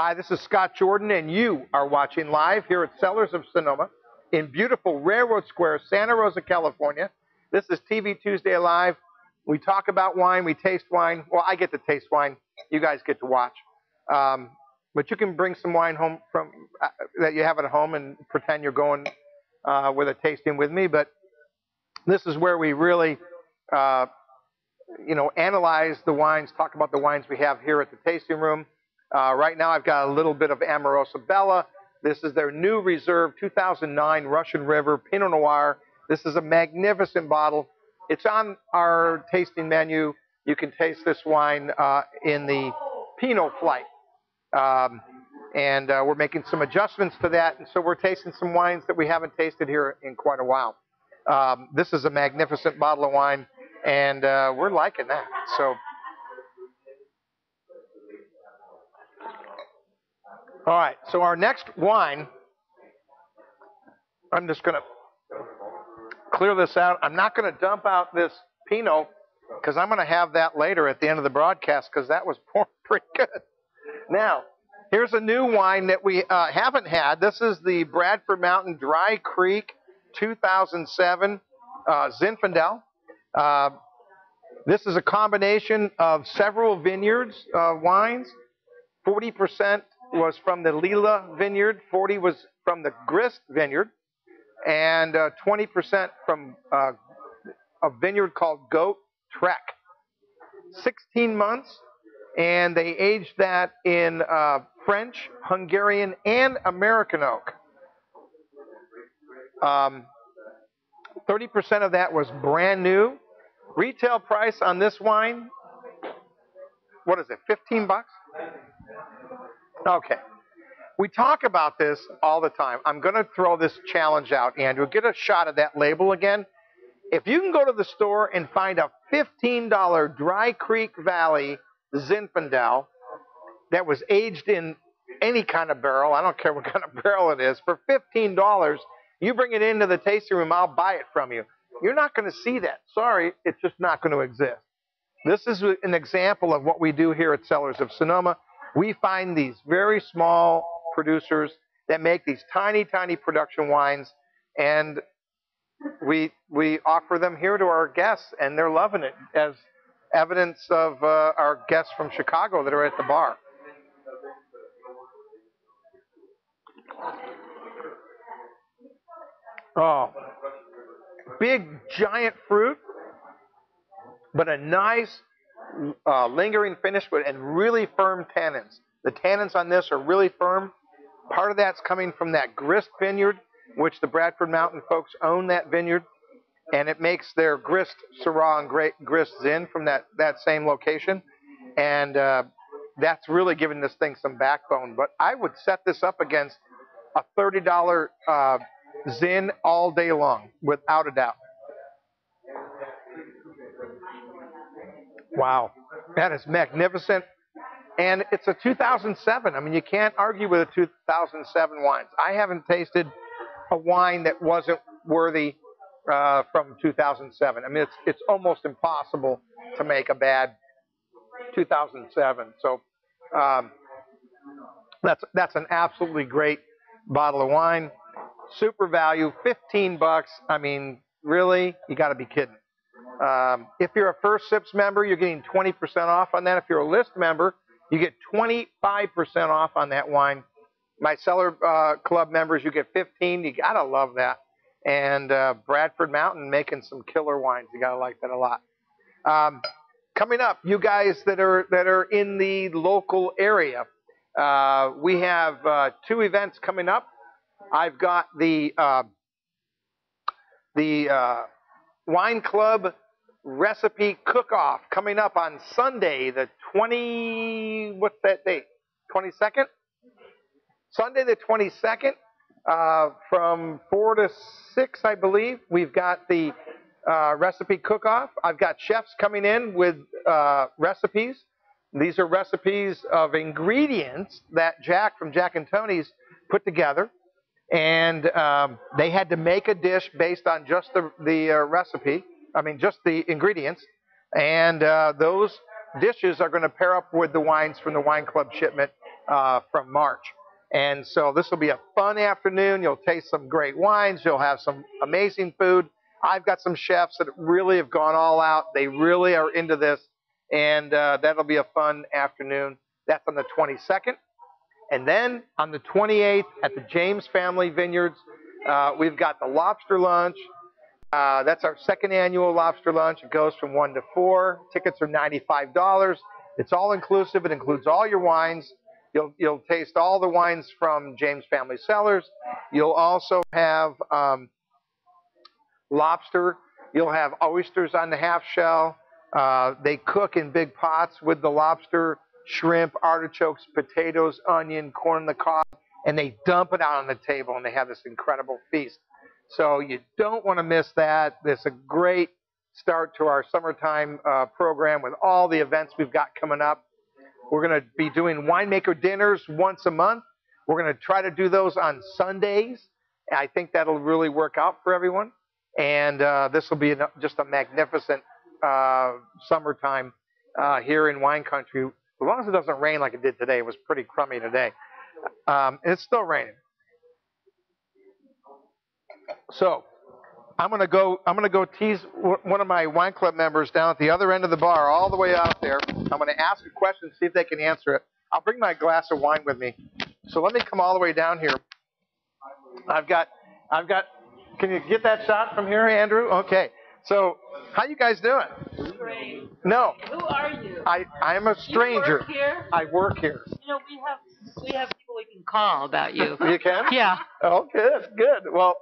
Hi, this is Scott Jordan, and you are watching live here at Cellars of Sonoma in beautiful Railroad Square, Santa Rosa, California. This is TV Tuesday Live. We talk about wine, we taste wine. Well, I get to taste wine. You guys get to watch. But you can bring some wine home from that you have at home and pretend you're going with a tasting with me. But this is where we really, analyze the wines, talk about the wines we have here at the tasting room. Right now, I've got a little bit of Amorosa Bella. This is their new reserve 2009 Russian River Pinot Noir. This is a magnificent bottle. It's on our tasting menu. You can taste this wine in the Pinot Flight. And we're making some adjustments to that. And so we're tasting some wines that we haven't tasted here in quite a while. This is a magnificent bottle of wine, and we're liking that. So. All right, so our next wine, I'm just going to clear this out. I'm not going to dump out this Pinot because I'm going to have that later at the end of the broadcast because that was pretty good. Now, here's a new wine that we haven't had. This is the Bradford Mountain Dry Creek 2007 Zinfandel. This is a combination of several vineyards wines. 40% was from the Lila vineyard, 40 was from the Grist vineyard, and 20% from a vineyard called Goat Trek. 16 months, and they aged that in French, Hungarian, and American oak. 30% of that was brand new. Retail price on this wine, what is it, 15 bucks? Okay. We talk about this all the time. I'm going to throw this challenge out, Andrew. Get a shot of that label again. If you can go to the store and find a $15 Dry Creek Valley Zinfandel that was aged in any kind of barrel, I don't care what kind of barrel it is, for $15, you bring it into the tasting room, I'll buy it from you. You're not going to see that. Sorry, it's just not going to exist. This is an example of what we do here at Cellars of Sonoma. We find these very small producers that make these tiny, tiny production wines, and we offer them here to our guests, and they're loving it, as evidence of our guests from Chicago that are at the bar. Oh, big, giant fruit, but a nice lingering finish and really firm tannins. The tannins on this are really firm. Part of that's coming from that Grist vineyard, which the Bradford Mountain folks own that vineyard, and it makes their Grist Syrah and Grist Zin from that same location, and that's really giving this thing some backbone. But I would set this up against a $30 Zin all day long, without a doubt. Wow, that is magnificent. And it's a 2007. I mean, you can't argue with a 2007 wines. I haven't tasted a wine that wasn't worthy from 2007. I mean, it's almost impossible to make a bad 2007. So that's an absolutely great bottle of wine. Super value, 15 bucks. I mean, really, you got to be kidding. If you're a First Sips member, you're getting 20% off on that. If you're a list member, you get 25% off on that wine. My Cellar Club members, you get 15. You got to love that. And Bradford Mountain making some killer wines. You got to like that a lot. Coming up, you guys that are in the local area, we have 2 events coming up. I've got the Wine Club Recipe Cook-Off coming up on Sunday, the what's that date? 22nd? Sunday the 22nd, from 4 to 6, I believe. We've got the Recipe Cook-Off. I've got chefs coming in with recipes. These are recipes of ingredients that Jack from Jack and Tony's put together. And they had to make a dish based on just the recipe. I mean, just the ingredients. And those dishes are going to pair up with the wines from the Wine Club shipment from March. And so this will be a fun afternoon. You'll taste some great wines. You'll have some amazing food. I've got some chefs that really have gone all out. They really are into this. And that'll be a fun afternoon. That's on the 22nd. And then on the 28th at the James Family Vineyards, we've got the lobster lunch. That's our second annual lobster lunch. It goes from 1 to 4. Tickets are $95. It's all inclusive. It includes all your wines. You'll taste all the wines from James Family Cellars. You'll also have lobster. You'll have oysters on the half shell. They cook in big pots with the lobster, shrimp, artichokes, potatoes, onion, corn on the cob, and they dump it out on the table, and they have this incredible feast. So you don't want to miss that. It's a great start to our summertime program with all the events we've got coming up. We're going to be doing winemaker dinners once a month. We're going to try to do those on Sundays. I think that'll really work out for everyone. And this will be just a magnificent summertime here in wine country. As long as it doesn't rain like it did today. It was pretty crummy today. It's still raining. So I'm gonna go tease one of my wine club members down at the other end of the bar, all the way out there. I'm gonna ask a question, see if they can answer it. I'll bring my glass of wine with me. So let me come all the way down here. I've got. Can you get that shot from here, Andrew? Okay. So how you guys doing? Great. No. Who are you? I'm a stranger. You work here? I work here. You know, we have people we can call about you. You can? Yeah. Oh, good. Well,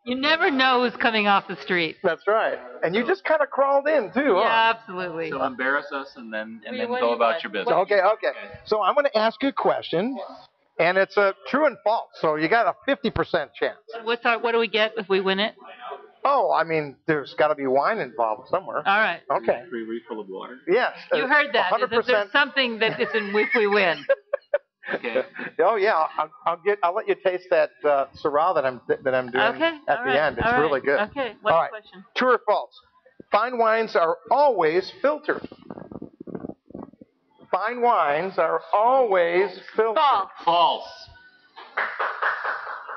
you never know who's coming off the street. that's right. And you just kind of crawled in too, huh? Yeah, absolutely. So embarrass us and then What do go you about want? your business. Okay. So I'm going to ask you a question, and it's a true and false. So you got a 50% chance. What do we get if we win it? Oh, I mean, there's got to be wine involved somewhere. All right. Okay. Free refill of water. Yes. You heard that. 100%. There's something that is in if we win. Okay. Oh yeah, I'll let you taste that Syrah that I'm doing Okay. at the end. It's really good. Okay. What's All the right. question? True or false? Fine wines are always filtered. Fine wines are always filtered. False. False.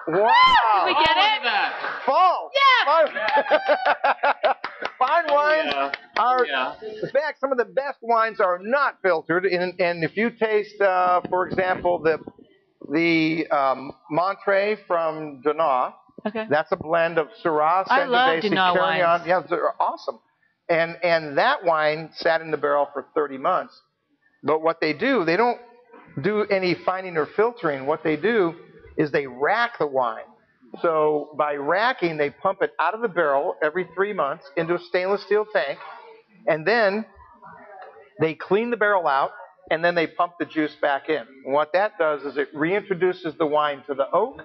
Wow. Did we get it? That. False. Yeah. Fine wines are, Yeah. in fact, some of the best wines are not filtered. And if you taste, for example, the Monterey from Donat, Okay. that's a blend of Syrah, I love Sangiovese, Donat Carignan. wines. Yeah, they're awesome. And that wine sat in the barrel for 30 months. But what they do, they don't do any fining or filtering. What they do is they rack the wine. So by racking, they pump it out of the barrel every 3 months into a stainless steel tank, and then they clean the barrel out, and then they pump the juice back in. And what that does is it reintroduces the wine to the oak,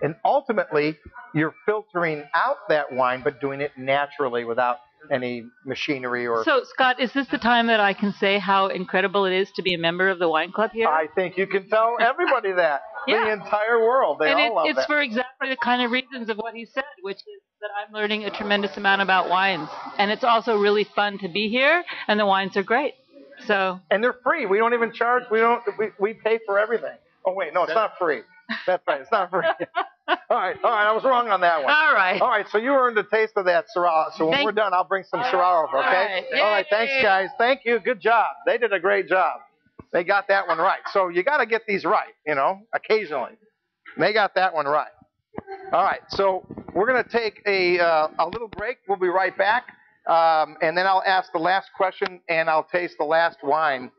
and ultimately you're filtering out that wine, but doing it naturally without any machinery or... So, Scott, is this the time that I can say how incredible it is to be a member of the wine club here? I think you can tell everybody that. Yeah. The entire world. They all love it's that. for exactly the kind of reasons of what he said, which is that I'm learning a tremendous amount about wines. And it's also really fun to be here, and the wines are great. So. And they're free. We don't even charge. We pay for everything. Oh, wait, no, it's not free. That's right, it's not free. All right, I was wrong on that one. All right. So you earned a taste of that Syrah. So when we're done, I'll bring some Syrah over, okay? All right. Thanks, guys. Thank you. Good job. They did a great job. They got that one right. So you got to get these right, occasionally. They got that one right. All right, so we're going to take a little break. We'll be right back. And then I'll ask the last question, and I'll taste the last wine